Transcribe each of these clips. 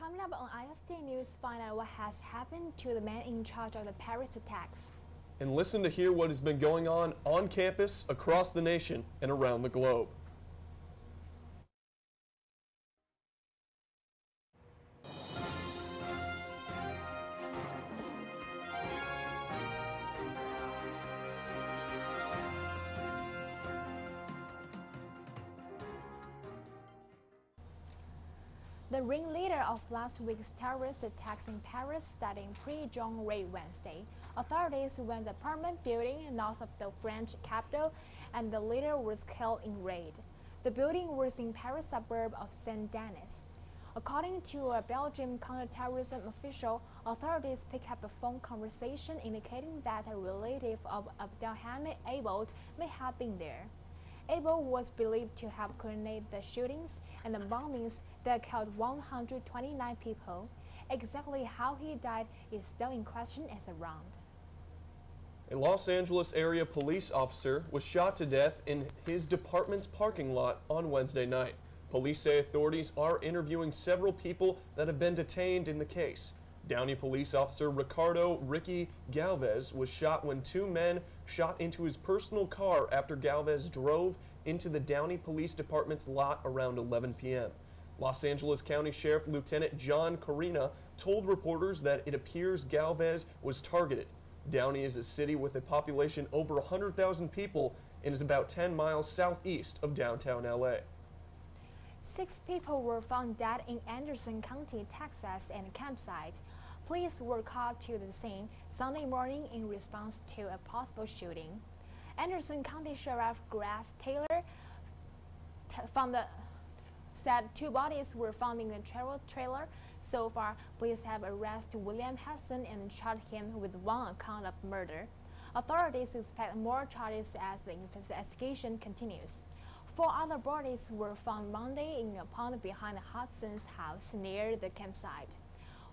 Coming up on IST News, find out what has happened to the man in charge of the Paris attacks. And listen to hear what has been going on campus, across the nation, and around the globe. The ringleader of last week's terrorist attacks in Paris started in pre-dawn raid Wednesday. Authorities went to the apartment building north of the French capital, and the leader was killed in raid. The building was in Paris suburb of Saint-Denis. According to a Belgian counterterrorism official, authorities picked up a phone conversation indicating that a relative of Abdelhamid Aboud may have been there. Aboud was believed to have coordinated the shootings and the bombings that killed 129 people. Exactly how he died is still in question as around. A Los Angeles area police officer was shot to death in his department's parking lot on Wednesday night. Police say authorities are interviewing several people that have been detained in the case. Downey police officer Ricardo "Ricky" Galvez was shot when two men shot into his personal car after Galvez drove into the Downey Police Department's lot around 11 p.m. Los Angeles County Sheriff Lieutenant John Corina told reporters that it appears Galvez was targeted. Downey is a city with a population over 100,000 people and is about 10 miles southeast of downtown LA. 6 people were found dead in Anderson County, Texas, at a campsite. Police were called to the scene Sunday morning in response to a possible shooting. Anderson County Sheriff Graf Taylor said 2 bodies were found in the trailer. So far, police have arrested William Harrison and charged him with 1 count of murder. Authorities expect more charges as the investigation continues. 4 other bodies were found Monday in a pond behind Hudson's house near the campsite.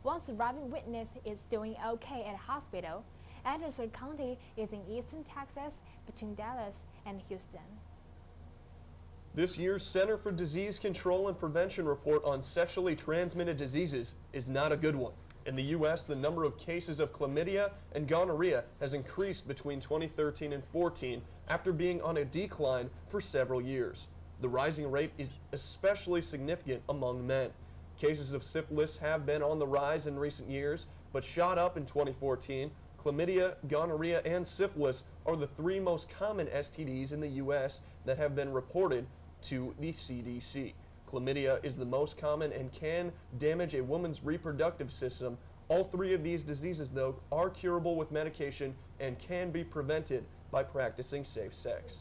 One surviving witness is doing okay at a hospital. Anderson County is in eastern Texas between Dallas and Houston. This year's Center for Disease Control and Prevention report on sexually transmitted diseases is not a good one. In the U.S., the number of cases of chlamydia and gonorrhea has increased between 2013 and 14 after being on a decline for several years. The rising rate is especially significant among men. Cases of syphilis have been on the rise in recent years, but shot up in 2014. Chlamydia, gonorrhea, and syphilis are the 3 most common STDs in the U.S. that have been reported to the CDC. Chlamydia is the most common and can damage a woman's reproductive system. All 3 of these diseases, though, are curable with medication and can be prevented by practicing safe sex.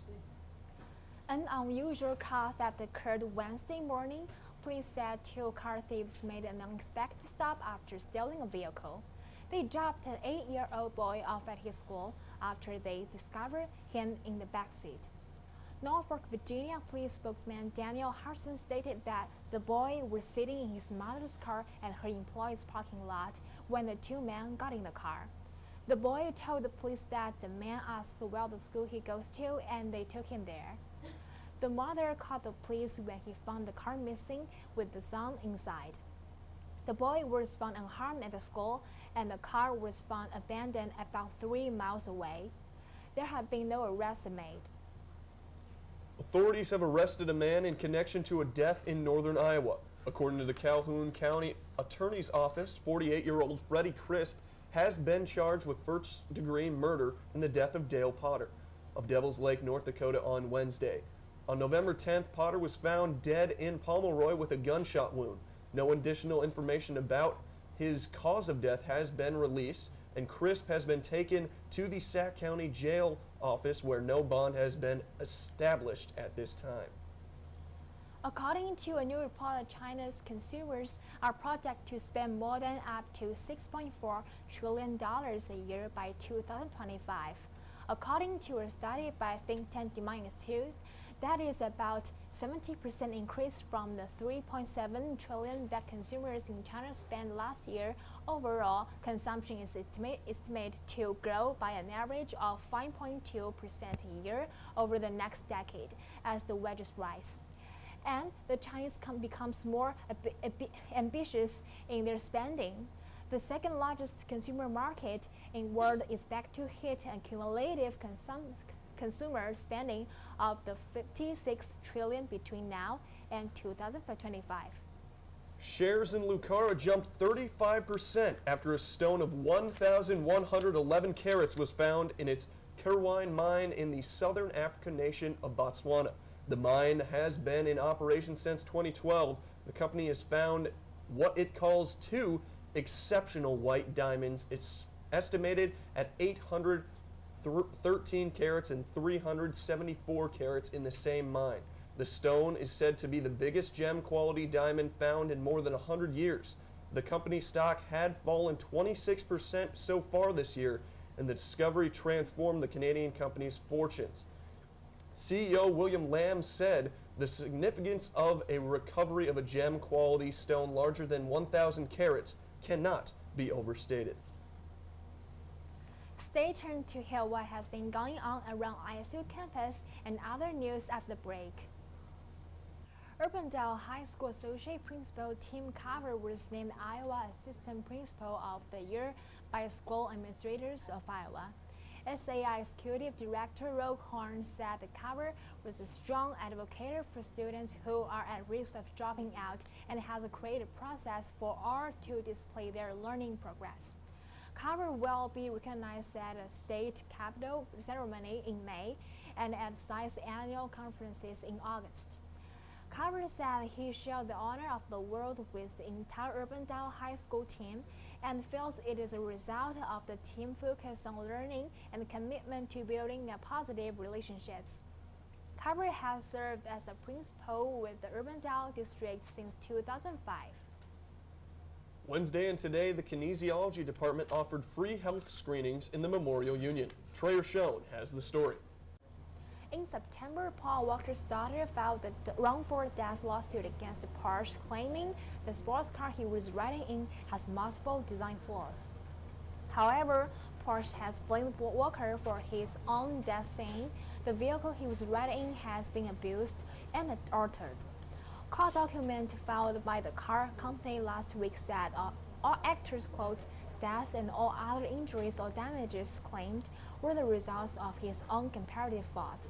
An unusual car theft occurred Wednesday morning. Police said 2 car thieves made an unexpected stop after stealing a vehicle. They dropped an 8-year-old boy off at his school after they discovered him in the backseat. Norfolk, Virginia police spokesman Daniel Harrison stated that the boy was sitting in his mother's car at her employee's parking lot when the 2 men got in the car. The boy told the police that the man asked where the school he goes to, and they took him there. The mother called the police when he found the car missing with the son inside. The boy was found unharmed at the school, and the car was found abandoned about 3 miles away. There have been no arrests made. Authorities have arrested a man in connection to a death in northern Iowa. According to the Calhoun County Attorney's Office, 48-year-old Freddie Crisp has been charged with first-degree murder in the death of Dale Potter of Devil's Lake, North Dakota on Wednesday. On November 10th, Potter was found dead in Pomeroy with a gunshot wound. No additional information about his cause of death has been released, and Crisp has been taken to the Sac County Jail office where no bond has been established at this time. According to a new report, China's consumers are projected to spend more than up to $6.4 trillion a year by 2025. According to a study by think tank Demand Institute, that is about 70% increase from the $3.7 trillion that consumers in China spent last year. Overall, consumption is estimated to grow by an average of 5.2% a year over the next decade as the wages rise. and the Chinese becomes more ambitious in their spending. The second largest consumer market in the world is back to hit a cumulative consumer spending of the 56 trillion between now and 2025. Shares in Lucara jumped 35% after a stone of 1,111 carats was found in its Kirwine mine in the southern African nation of Botswana. The mine has been in operation since 2012. The company has found what it calls two exceptional white diamonds. It's estimated at 813 carats and 374 carats in the same mine. The stone is said to be the biggest gem quality diamond found in more than 100 years. The company's stock had fallen 26% so far this year, and the discovery transformed the Canadian company's fortunes. CEO William Lamb said the significance of a recovery of a gem quality stone larger than 1,000 carats cannot be overstated. Stay tuned to hear what has been going on around ISU campus and other news after the break. Urbandale High School Associate Principal Tim Carver was named Iowa Assistant Principal of the Year by School Administrators of Iowa. SAI Executive Director Rogue Horn said that Carver was a strong advocate for students who are at risk of dropping out and has a creative process for all to display their learning progress. Carver will be recognized at a state capitol ceremony in May and at SAI's annual conferences in August. Carver said he shared the honor of the award with the entire Urbandale High School team and feels it is a result of the team focus on learning and commitment to building positive relationships. Carver has served as a principal with the Urbandale district since 2005. Wednesday and today, the kinesiology department offered free health screenings in the Memorial Union. Treyer Schoen has the story. In September, Paul Walker's daughter filed a wrongful death lawsuit against Porsche, claiming the sports car he was riding in has multiple design flaws. However, Porsche has blamed Walker for his own death, saying the vehicle he was riding in has been abused and altered. Court document filed by the car company last week said all actors' quotes, death and all other injuries or damages claimed were the results of his own comparative fault.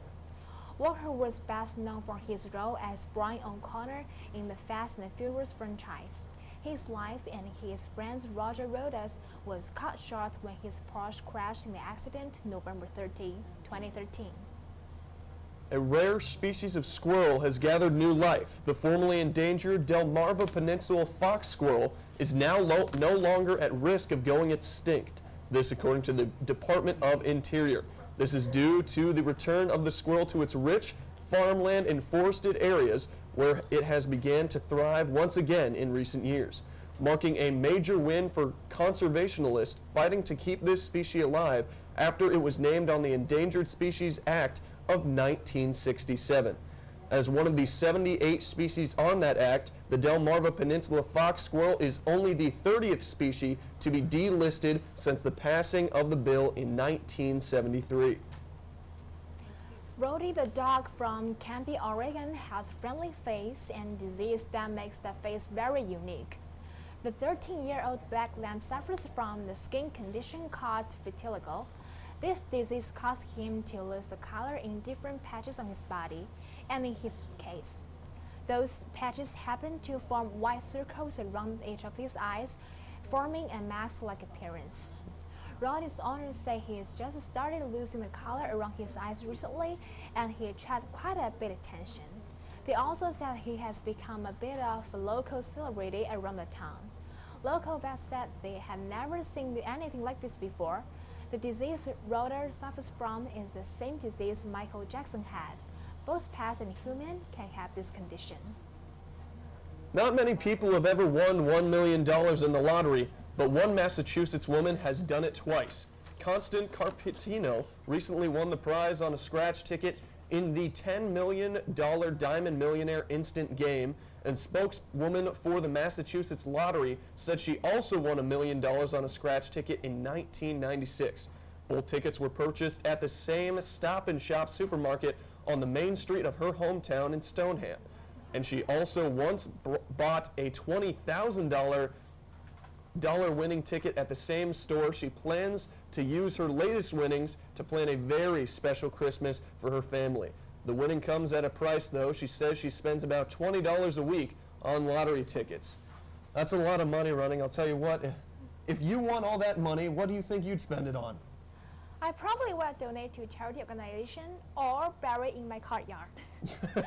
Walker was best known for his role as Brian O'Connor in the Fast and Furious franchise. His life and his friend Roger Rodas was cut short when his Porsche crashed in the accident November 30, 2013. A rare species of squirrel has gathered new life. The formerly endangered Delmarva Peninsula fox squirrel is now no longer at risk of going extinct. This according to the Department of Interior. This is due to the return of the squirrel to its rich farmland and forested areas where it has begun to thrive once again in recent years, marking a major win for conservationists fighting to keep this species alive after it was named on the Endangered Species Act of 1967. As one of the 78 species on that act, the Delmarva Peninsula fox squirrel is only the 30th species to be delisted since the passing of the bill in 1973. Brody the dog from Canby, Oregon has a friendly face and disease that makes that face very unique. The 13-year-old black lamb suffers from the skin condition called vitiligo. This disease caused him to lose the color in different patches on his body, and in his case, those patches happen to form white circles around each of his eyes, forming a mask-like appearance. Roddy's owners say he has just started losing the color around his eyes recently, and he attracts quite a bit of attention. They also said he has become a bit of a local celebrity around the town. Local vets said they have never seen anything like this before. The disease Rodder suffers from is the same disease Michael Jackson had. Both pets and humans can have this condition. Not many people have ever won $1 million in the lottery, but one Massachusetts woman has done it twice. Constant Carpitino recently won the prize on a scratch ticket in the $10 million Diamond Millionaire instant game, and spokeswoman for the Massachusetts Lottery said she also won $1 million on a scratch ticket in 1996. Both tickets were purchased at the same Stop and Shop supermarket on the main street of her hometown in Stoneham. And she also once bought a $20,000 winning ticket at the same store. She plans to use her latest winnings to plan a very special Christmas for her family. The winning comes at a price, though. She says she spends about $20 a week on lottery tickets. That's a lot of money, Running. I'll tell you what, if you won all that money, what do you think you'd spend it on? I probably will donate to a charity organization or bury it in my courtyard.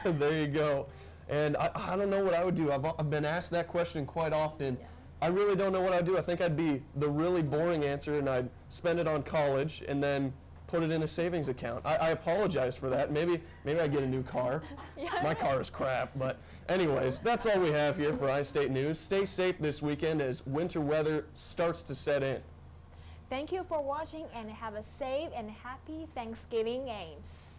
There you go. And I don't know what I would do. I've been asked that question quite often. Yeah. I really don't know what I'd do. I think I'd be the really boring answer, and I'd spend it on college and then put it in a savings account. I apologize for that. Maybe I get a new car. Yeah. My car is crap. But anyways, that's all we have here for iState News. Stay safe this weekend as winter weather starts to set in. Thank you for watching and have a safe and happy Thanksgiving, Ames.